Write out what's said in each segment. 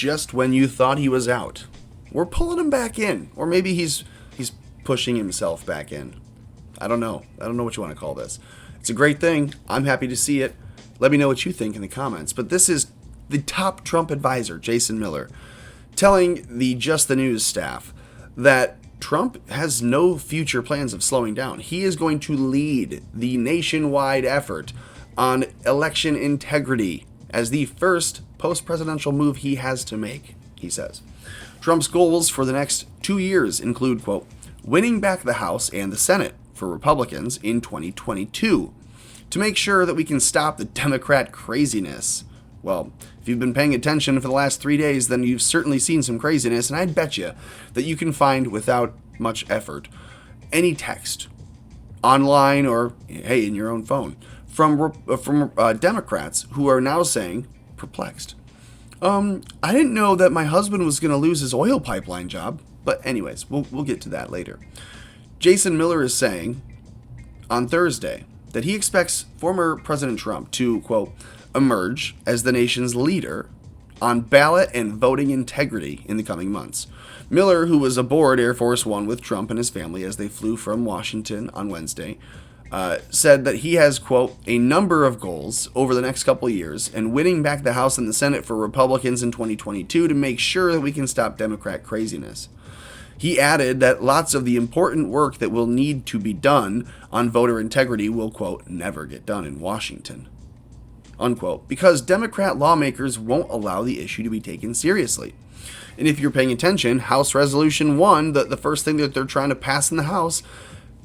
just when you thought he was out. We're pulling him back in. Or maybe he's pushing himself back in. I don't know. I don't know what you want to call this. It's a great thing. I'm happy to see it. Let me know what you think in the comments. But this is the top Trump advisor, Jason Miller, telling the Just the News staff that Trump has no future plans of slowing down. He is going to lead the nationwide effort on election integrity as the first post-presidential move he has to make, he says. Trump's goals for the next 2 years include, quote, winning back the House and the Senate for Republicans in 2022 to make sure that we can stop the Democrat craziness. Well, if you've been paying attention for the last 3 days, then you've certainly seen some craziness, and I'd bet you that you can find, without much effort, any text, online or, hey, in your own phone, from Democrats who are now saying, perplexed, I didn't know that my husband was going to lose his oil pipeline job. But anyways, we'll get to that later. Jason Miller is saying on Thursday that he expects former President Trump to, quote, emerge as the nation's leader on ballot and voting integrity in the coming months. Miller, who was aboard Air Force One with Trump and his family as they flew from Washington on Wednesday, said that he has, quote, a number of goals over the next couple of years and winning back the House and the Senate for Republicans in 2022 to make sure that we can stop Democrat craziness. He added that lots of the important work that will need to be done on voter integrity will, quote, never get done in Washington, unquote, because Democrat lawmakers won't allow the issue to be taken seriously. And if you're paying attention, House Resolution 1, the first thing that they're trying to pass in the House,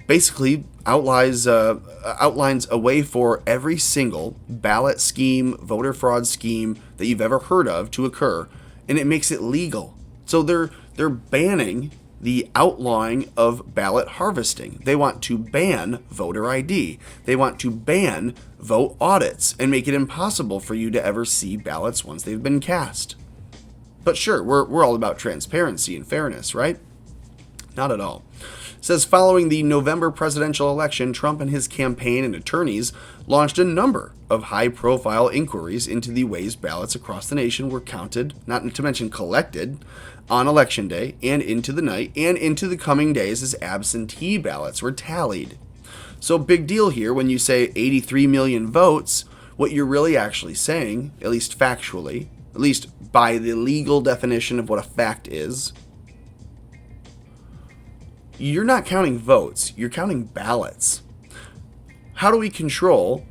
basically outlines a way for every single ballot scheme, voter fraud scheme that you've ever heard of to occur, and it makes it legal. So they're banning the outlawing of ballot harvesting. They want to ban voter ID. They want to ban vote audits and make it impossible for you to ever see ballots once they've been cast. But sure, we're all about transparency and fairness, right? Not at all. It says following the November presidential election, Trump and his campaign and attorneys launched a number of high-profile inquiries into the ways ballots across the nation were counted, not to mention collected, on Election Day and into the night and into the coming days as absentee ballots were tallied. So big deal here when you say 83 million votes, what you're really actually saying, at least factually, at least by the legal definition of what a fact is, you're not counting votes, you're counting ballots. How do we control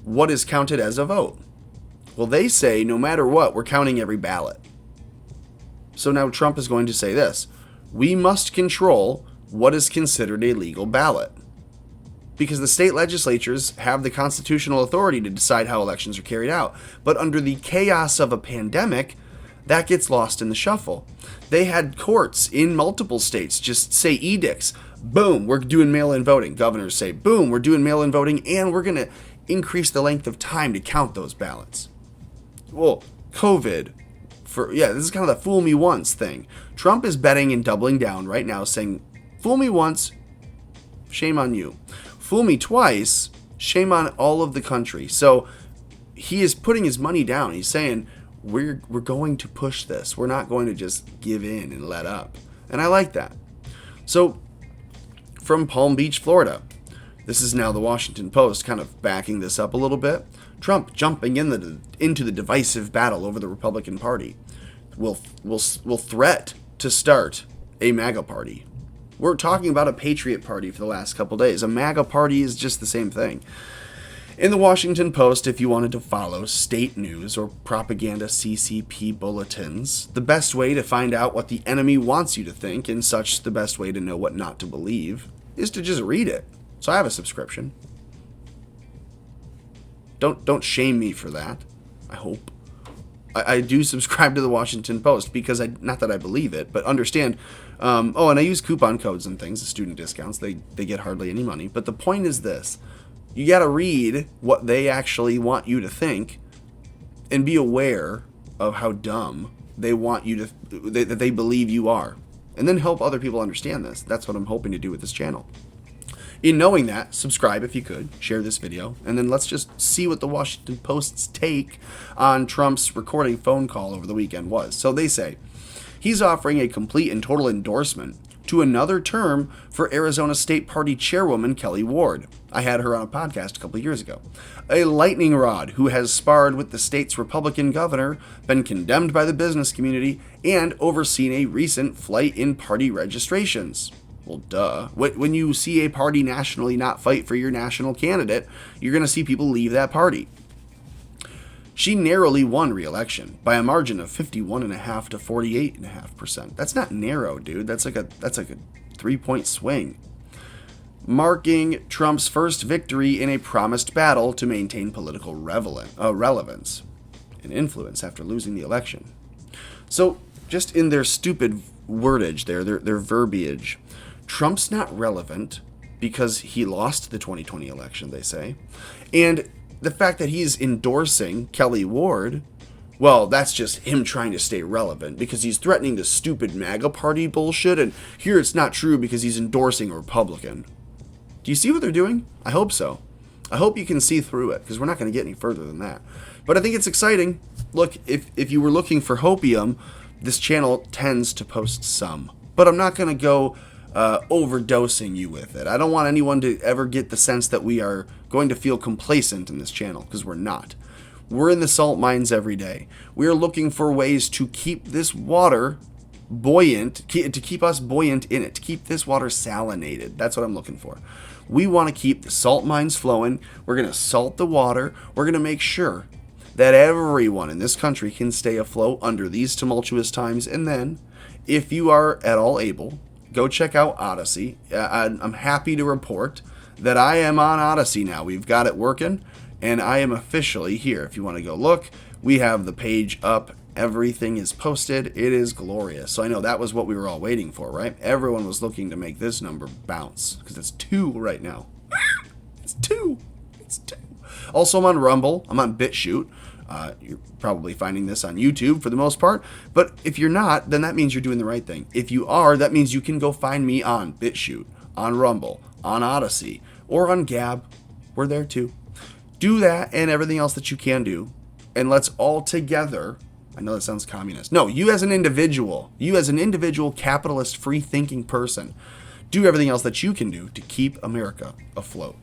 what is counted as a vote? Well, they say no matter what, we're counting every ballot. So now Trump is going to say this: we must control what is considered a legal ballot. Because the state legislatures have the constitutional authority to decide how elections are carried out. But under the chaos of a pandemic, that gets lost in the shuffle. They had courts in multiple states just say edicts. Boom, we're doing mail-in voting. Governors say, boom, we're doing mail-in voting, and we're going to increase the length of time to count those ballots. Well, COVID, this is kind of the fool me once thing. Trump is betting and doubling down right now, saying, fool me once, shame on you. Fool me twice, shame on all of the country. So he is putting his money down. He's saying, we're going to push this. We're not going to just give in and let up. And I like that. So from Palm Beach, Florida, this is now the Washington Post kind of backing this up a little bit. Trump jumping into the divisive battle over the Republican Party will threat to start a MAGA party. We're talking about a Patriot Party for the last couple days. A MAGA party is just the same thing. In the Washington Post, if you wanted to follow state news or propaganda CCP bulletins, the best way to find out what the enemy wants you to think, and such the best way to know what not to believe, is to just read it. So I have a subscription. Don't shame me for that, I hope. I do subscribe to the Washington Post because not that I believe it, but understand. And I use coupon codes and things, student discounts. They get hardly any money. But the point is this: you got to read what they actually want you to think, and be aware of how dumb they want you that they believe you are, and then help other people understand this. That's what I'm hoping to do with this channel. In knowing that, subscribe if you could, share this video, and then let's just see what the Washington Post's take on Trump's recording phone call over the weekend was. So they say, he's offering a complete and total endorsement to another term for Arizona State Party Chairwoman Kelly Ward. I had her on a podcast a couple of years ago. A lightning rod who has sparred with the state's Republican governor, been condemned by the business community, and overseen a recent flight in party registrations. Well, duh. When you see a party nationally not fight for your national candidate, you're going to see people leave that party. She narrowly won re-election by a margin of 51.5% to 48.5%. That's not narrow, dude. That's like a 3-point swing, marking Trump's first victory in a promised battle to maintain political relevance and influence after losing the election. So, just in their stupid wordage there, their verbiage, Trump's not relevant because he lost the 2020 election, they say, and the fact that he's endorsing Kelly Ward, well, that's just him trying to stay relevant because he's threatening the stupid MAGA party bullshit, and here it's not true because he's endorsing a Republican. Do you see what they're doing? I hope so. I hope you can see through it, because we're not going to get any further than that. But I think it's exciting. Look, if you were looking for hopium, this channel tends to post some. But I'm not going to go overdosing you with it. I don't want anyone to ever get the sense that we are going to feel complacent in this channel, because we're not. We're in the salt mines every day. We are looking for ways to keep this water buoyant, to keep us buoyant in it, to keep this water salinated. That's what I'm looking for. We want to keep the salt mines flowing. We're going to salt the water. We're going to make sure that everyone in this country can stay afloat under these tumultuous times. And then, if you are at all able, go check out Odyssey. I'm happy to report that I am on Odyssey now. We've got it working, and I am officially here. If you want to go look, we have the page up. Everything is posted. It is glorious. So I know that was what we were all waiting for, right? Everyone was looking to make this number bounce, because it's 2 right now. It's 2. It's 2. Also, I'm on Rumble. I'm on BitChute. You're probably finding this on YouTube for the most part, but if you're not, then that means you're doing the right thing. If you are, that means you can go find me on BitChute, on Rumble, on Odyssey, or on Gab. We're there too. Do that and everything else that you can do, and let's all together, I know that sounds communist. No, you as an individual capitalist, free-thinking person, do everything else that you can do to keep America afloat.